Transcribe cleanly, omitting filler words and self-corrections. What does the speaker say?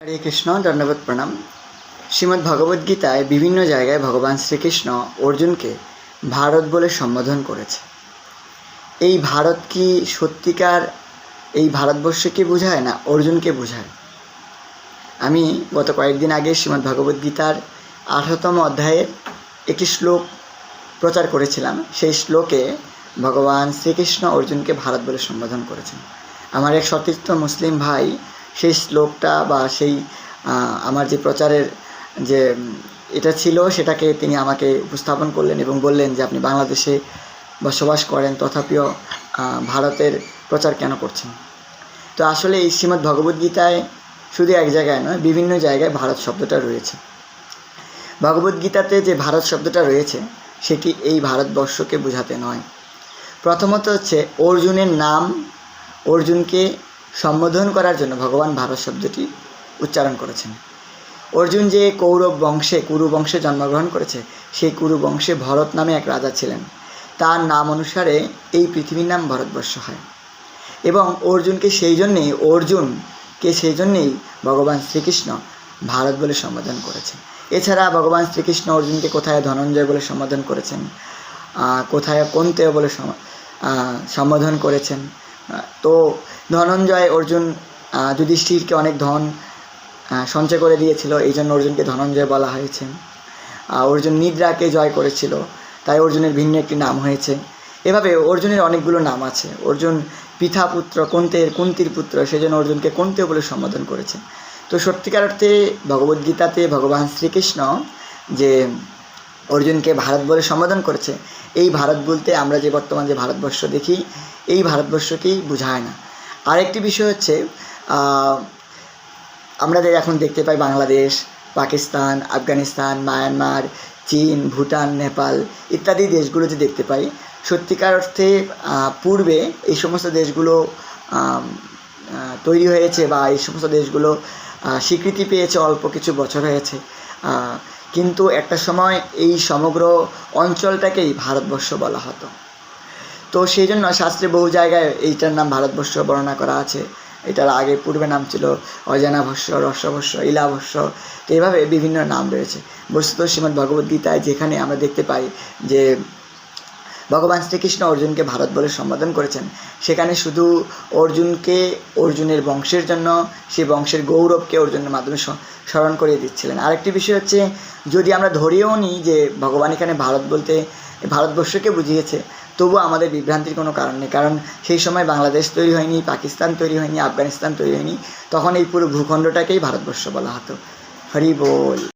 হরে কৃষ্ণ, দণ্ডবত প্রণাম। শ্রীমদ্ ভগবদ্গীতায় বিভিন্ন জায়গায় ভগবান শ্রীকৃষ্ণ অর্জুনকে ভারত বলে সম্বোধন করেছে। এই ভারত কি সত্যিকার এই ভারতবর্ষকে বোঝায় না অর্জুনকে বোঝায়? আমি গত কয়েকদিন আগে শ্রীমদ্ ভগবদ্গীতার 18তম অধ্যায়ের একটি শ্লোক প্রচার করেছিলাম। সেই শ্লোকে ভগবান শ্রীকৃষ্ণ অর্জুনকে ভারত বলে সম্বোধন করেছেন। আমার এক সতীর্থ মুসলিম ভাই সেই শ্লোকটা বা সেই আমার যে প্রচারের যে এটা ছিল সেটাকে তিনি আমাকে উপস্থাপন করলেন এবং বললেন যে আপনি বাংলাদেশে বসবাস করেন, তথাপিও ভারতের প্রচার কেন করছেন? তো আসলে এই শ্রীমদ্ ভগবদ্গীতায় শুধু এক জায়গায় নয়, বিভিন্ন জায়গায় ভারত শব্দটা রয়েছে। ভগবদ্গীতাতে যে ভারত শব্দটা রয়েছে সেটি এই ভারতবর্ষকে বোঝাতে নয়। প্রথমত হচ্ছে অর্জুনের নাম, অর্জুনকে সম্বোধন করার জন্য ভগবান ভারত শব্দটি উচ্চারণ করেছেন। অর্জুন যে কুরু বংশে জন্মগ্রহণ করেছে, সেই কুরু বংশে ভরত নামে এক রাজা ছিলেন। তার নাম অনুসারে এই পৃথিবীর নাম ভারতবর্ষ হয়। এবং অর্জুনকে সেই জন্যেই ভগবান শ্রীকৃষ্ণ ভারত বলে সম্বোধন করেছেন। এছাড়া ভগবান শ্রীকৃষ্ণ অর্জুনকে কোথায় ধনঞ্জয় বলে সম্বোধন করেছেন, কোথায় কৌন্তেয় বলে সম্বোধন করেছেন। তো ধনঞ্জয় অর্জুন যুধিষ্ঠিরকে অনেক ধন সঞ্চয় করে দিয়েছিল, এই জন্য অর্জুনকে ধনঞ্জয় বলা হয়েছে। অর্জুন নিদ্রাকে জয় করেছিল, তাই অর্জুনের ভিন্ন একটি নাম হয়েছে। এভাবে অর্জুনের অনেকগুলো নাম আছে। অর্জুন পিতা পুত্র, কুন্তির পুত্র, সেই জন্য অর্জুনকে কৌন্তেয় বলে সম্বোধন করেছে। তো সত্যিকার অর্থে ভগবদ্গীতাতে ভগবান শ্রীকৃষ্ণ যে অর্জুনকে ভারত বলে সম্বোধন করেছে, এই ভারত বলতে আমরা যে বর্তমান যে ভারতবর্ষ দেখি, এই ভারতবর্ষকেই বোঝায় না। আরেকটি বিষয় হচ্ছে আমরা এখন দেখতে পাই বাংলাদেশ, পাকিস্তান, আফগানিস্তান, মায়ানমার, চীন, ভুটান, নেপাল ইত্যাদি দেশগুলো যে দেখতে পাই, সত্যিকার অর্থে পূর্বে এই সমস্ত দেশগুলো তৈরি হয়েছে বা এই সমস্ত দেশগুলো স্বীকৃতি পেয়েছে অল্প কিছু বছর হয়েছে, কিন্তু একটা সময় এই সমগ্র অঞ্চলটাকেই ভারতবর্ষ বলা হতো। তো সেই জন্য শাস্ত্রে বহু জায়গায় এইটার নাম ভারতবর্ষ বর্ণনা করা আছে। এটার আগে পূর্বে নাম ছিল অজানাভস্য, রসভস্য, ইলাভস্য। তো এইভাবে বিভিন্ন নাম রয়েছে। বস্তুত শ্রীমদ্ ভগবদ্গীতায় যেখানে আমরা দেখতে পাই যে ভগবান শ্রীকৃষ্ণ অর্জুনকে ভারত বলে সম্বোধন করেছেন, সেখানে শুধু অর্জুনকে অর্জুনের বংশের জন্য, সেই বংশের গৌরবকে অর্জুনের মাধ্যমে স্মরণ করিয়ে দিচ্ছিলেন। আরেকটি বিষয় হচ্ছে, যদি আমরা ধরেও নিই যে ভগবান এখানে ভারত বলতে ভারতবর্ষকে বুঝিয়েছে, তবুও আমাদের বিভ্রান্তির কোনো কারণ নেই। কারণ সেই সময় বাংলাদেশ তৈরি হয়নি, পাকিস্তান তৈরি হয়নি, আফগানিস্তান তৈরি হয়নি, তখন এই পুরো ভূখণ্ডটাকেই ভারতবর্ষ বলা হতো। হরি বল।